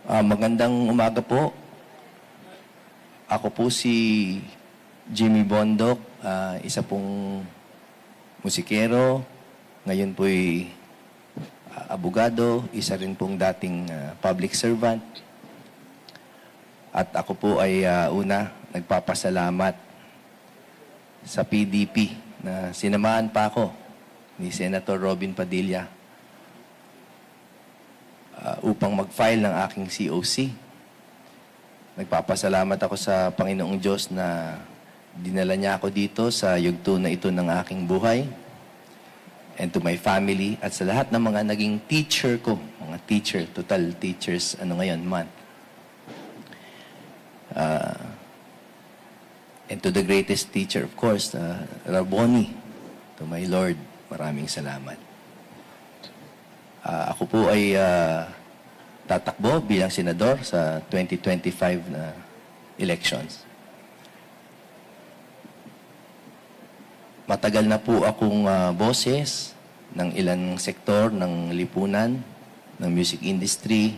Magandang umaga po. Ako po si Jimmy Bondok, isa pong musikero. Ngayon po'y abogado, isa rin pong dating public servant. At ako po ay nagpapasalamat sa PDP na sinamahan pa ako ni Senator Robin Padilla upang mag-file ng aking COC. Nagpapasalamat ako sa Panginoong Diyos na dinala niya ako dito sa yugto na ito ng aking buhay, and to my family at sa lahat ng mga naging teacher ko, mga teacher, total teachers, month. And to the greatest teacher, of course, Raboni, to my Lord, maraming salamat. Ako po ay tatakbo bilang senador sa 2025 na elections. Matagal na po akong boses ng ilang sektor ng lipunan, ng music industry,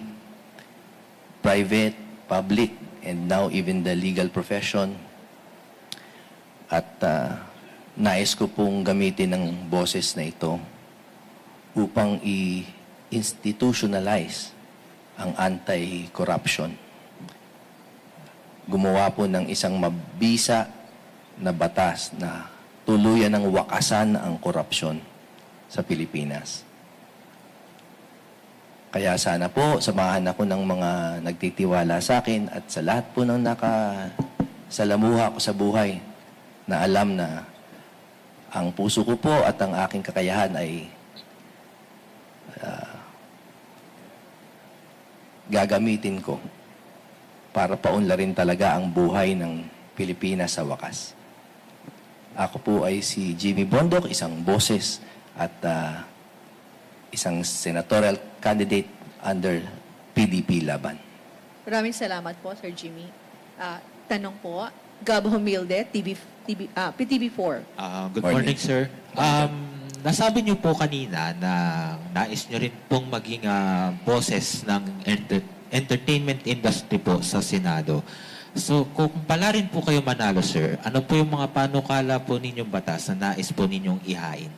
private, public, and now even the legal profession. At nais ko pong gamitin ng boses na ito upang i-institutionalize ang anti-corruption. Gumawa po ng isang mabisa na batas na tuluyan ng wakasan ang korupsyon sa Pilipinas. Kaya sana po, samahan ako ng mga nagtitiwala sa akin at sa lahat po ng nakasalamuha ko sa buhay na alam na ang puso ko po at ang aking kakayahan ay gagamitin ko para paunlarin talaga ang buhay ng Pilipinas sa wakas. Ako po ay si Jimmy Bondok, isang boses at isang senatorial candidate under PDP Laban. Maraming salamat po, Sir Jimmy. Tanong po, Gab Humilde, PTV4. Good morning, sir. Nasabi niyo po kanina na nais niyo rin pong maging boses ng entertainment industry po sa Senado. So, kung pala rin po kayo manalo, sir, ano po yung mga panukala po ninyong batas na nais po ninyong ihain?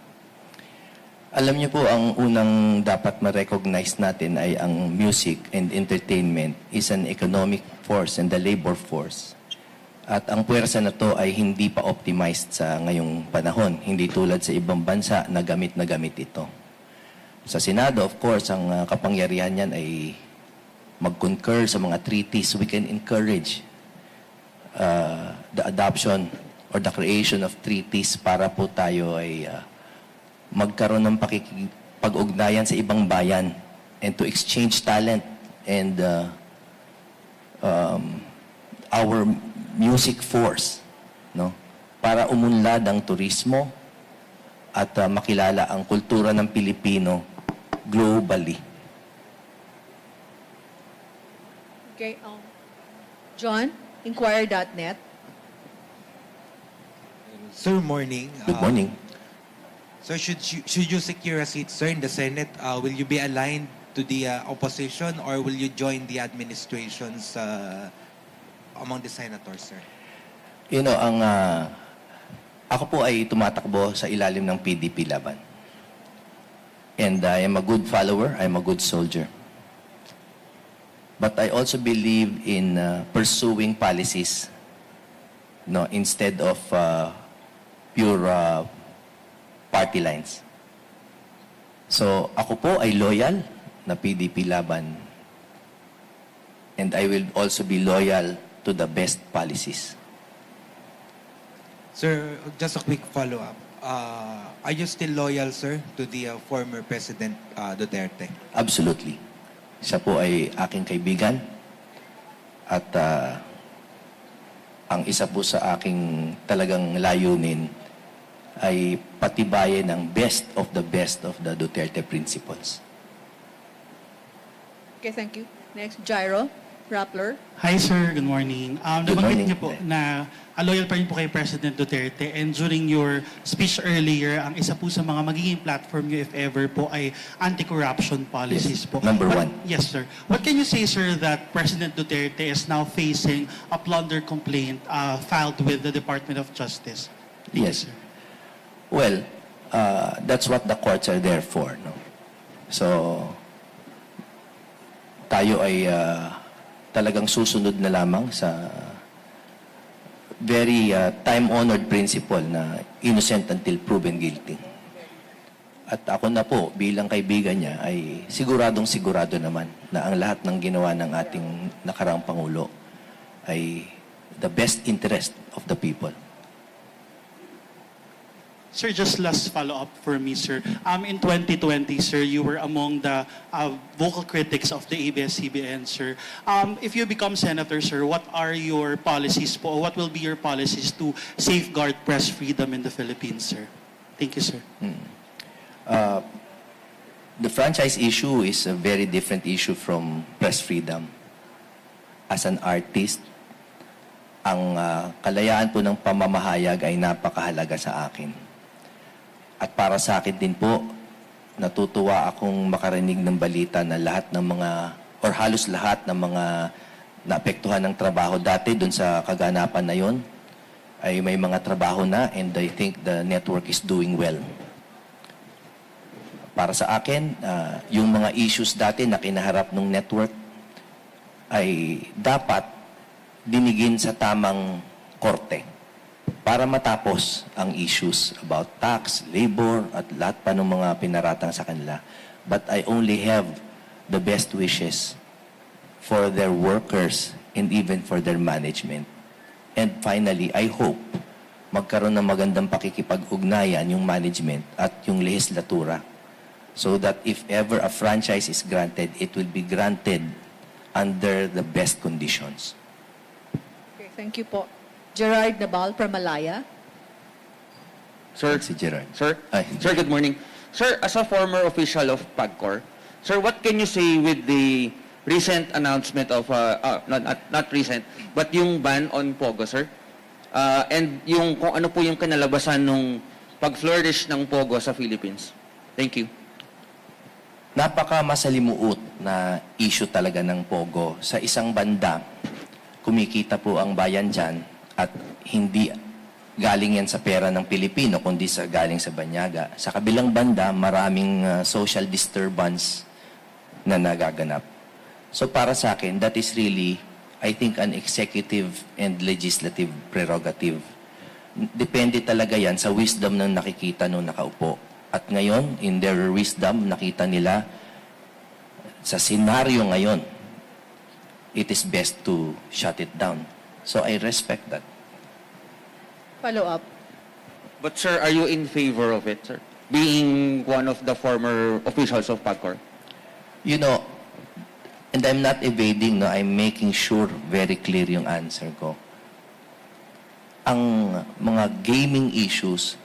Alam niyo po, ang unang dapat ma-recognize natin ay ang music and entertainment is an economic force and the labor force. At ang puwersa na to ay hindi pa optimized sa ngayong panahon. Hindi tulad sa ibang bansa na gamit ito. Sa Senado, of course, ang kapangyarihan niyan ay mag-concur sa mga treaties. We can encourage the adoption or the creation of treaties para po tayo ay magkaroon ng pag-ugnayan sa ibang bayan and to exchange talent and our music force, no? Para umunlad ang turismo at makilala ang kultura ng Pilipino globally. Okay, John, Inquirer.net. Sir, morning. Good morning. So should you secure a seat, sir, in the Senate, will you be aligned to the opposition or will you join the administrations among the senators, sir? You know, ako po ay tumatakbo sa ilalim ng PDP Laban. And I am a good follower, I am a good soldier. But I also believe in pursuing policies, no, instead of pure party lines. So ako po ay loyal na PDP Laban, and I will also be loyal to the best policies. Sir, just a quick follow-up. Are you still loyal, sir, to the former President Duterte? Absolutely. Siya po ay aking kaibigan at ang isa po sa aking talagang layunin ay patibayin ang best of the Duterte principles. Okay, thank you. Next, Gyro. Rappler. Hi sir, good morning. Good morning. Nabanggit niyo po na loyal pa rin po kay President Duterte, and during your speech earlier, ang isa po sa mga magiging platform niyo if ever po ay anti-corruption policies Yes, po. number What- one. Yes sir. What can you say sir that President Duterte is now facing a plunder complaint filed with the Department of Justice? Thank Yes. you, sir. Well, that's what the courts are there for, no? So, tayo ay talagang susunod na lamang sa very time-honored principle na innocent until proven guilty. At ako na po, bilang kaibigan niya, ay siguradong sigurado naman na ang lahat ng ginawa ng ating nakaraang Pangulo ay the best interest of the people. Sir, just last follow-up for me, sir. In 2020, sir, you were among the vocal critics of the ABS-CBN, sir. If you become senator, sir, what are your policies po? What will be your policies to safeguard press freedom in the Philippines, sir? Thank you, sir. The franchise issue is a very different issue from press freedom. As an artist, ang kalayaan po ng pamamahayag ay napakahalaga sa akin. At para sa akin din po, natutuwa akong makarinig ng balita na lahat ng mga, or halos lahat ng mga naapektuhan ng trabaho dati dun sa kaganapan na yon ay may mga trabaho na, and I think the network is doing well. Para sa akin, yung mga issues dati na kinaharap ng network ay dapat dinigin sa tamang korte para matapos ang issues about tax, labor, at lahat pa ng mga pinaratang sa kanila. But I only have the best wishes for their workers and even for their management. And finally, I hope magkaroon ng magandang pakikipag-ugnayan yung management at yung lehislatura, so that if ever a franchise is granted, it will be granted under the best conditions. Okay, thank you po. Gerard Nabal from Malaya. Sir, Si Gerard. sir, Ay. sir, good morning. Sir, as a former official of PAGCOR, sir, what can you say with the recent announcement of, not recent, but yung ban on Pogo, sir? And yung kung ano po yung kinalabasan nung pag-flourish ng Pogo sa Philippines? Thank you. Napaka-masalimuot na issue talaga ng Pogo. Sa isang banda, kumikita po ang bayan dyan at hindi galing yan sa pera ng Pilipino, kundi galing sa banyaga. Sa kabilang banda, maraming social disturbance na nagaganap. So para sa akin, that is really, I think, an executive and legislative prerogative. Depende talaga yan sa wisdom ng nakikita nung nakaupo. At ngayon, in their wisdom, nakita nila sa senaryo ngayon, it is best to shut it down. So I respect that. Follow-up. But sir, are you in favor of it, sir? Being one of the former officials of PAGCOR? You know, and I'm not evading, no, I'm making sure very clear yung answer ko. Ang mga gaming issues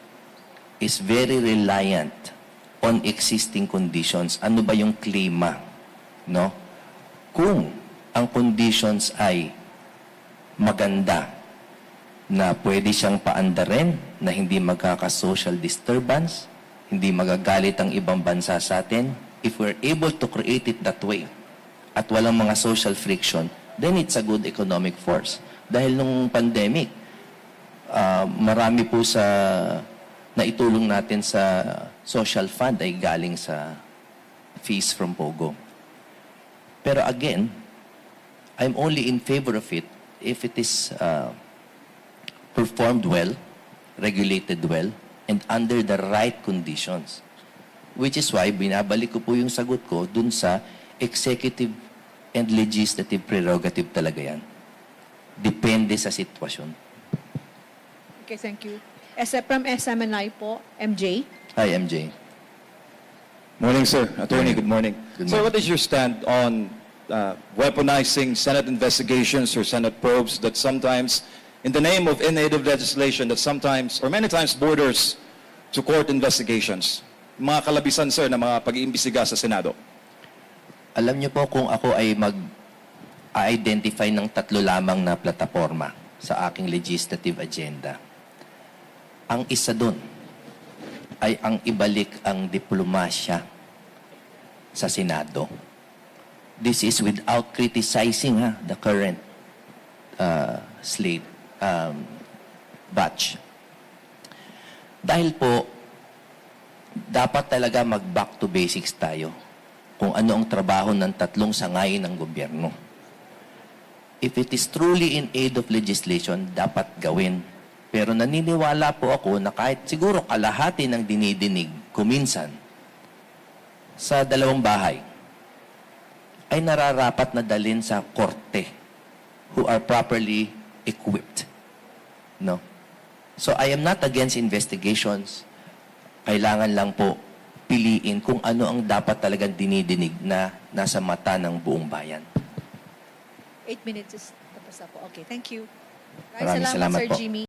is very reliant on existing conditions. Ano ba yung klima? No? Kung ang conditions ay maganda, na pwede siyang paandarin, na hindi magkaka-social disturbance, hindi magagalit ang ibang bansa sa atin, if we're able to create it that way, at walang mga social friction, then it's a good economic force. Dahil nung pandemic, marami po sa naitulong natin sa social fund ay galing sa fees from Pogo. Pero again, I'm only in favor of it if it is performed well, regulated well, and under the right conditions. Which is why binabalik ko po yung sagot ko dun sa executive and legislative prerogative talaga yan. Depende sa sitwasyon. Okay, thank you. From SMNI po, MJ. Hi, MJ. Morning, sir. Attorney, good morning. Good Sir, morning. what is your stand on weaponizing Senate investigations or Senate probes that sometimes, in the name of native legislation, that sometimes, or many times, borders to court investigations? Mga kalabisan, sir, na mga pag-iimbestiga sa Senado. Alam niyo po, kung ako ay identify ng 3 lamang na plataforma sa aking legislative agenda. Ang isa doon ay ang ibalik ang diplomasya sa Senado. This is without criticizing the current slate batch. Dahil po, dapat talaga mag-back to basics tayo kung ano ang trabaho ng 3 sangayin ng gobyerno. If it is truly in aid of legislation, dapat gawin. Pero naniniwala po ako na kahit siguro kalahati ng dinidinig kuminsan sa 2 bahay ay nararapat na dalhin sa korte who are properly equipped. No? So I am not against investigations. Kailangan lang po piliin kung ano ang dapat talagang dinidinig na nasa mata ng buong bayan. 8 minutes is tapos na po. Okay, thank you. Maraming salamat Sir po. Jimmy.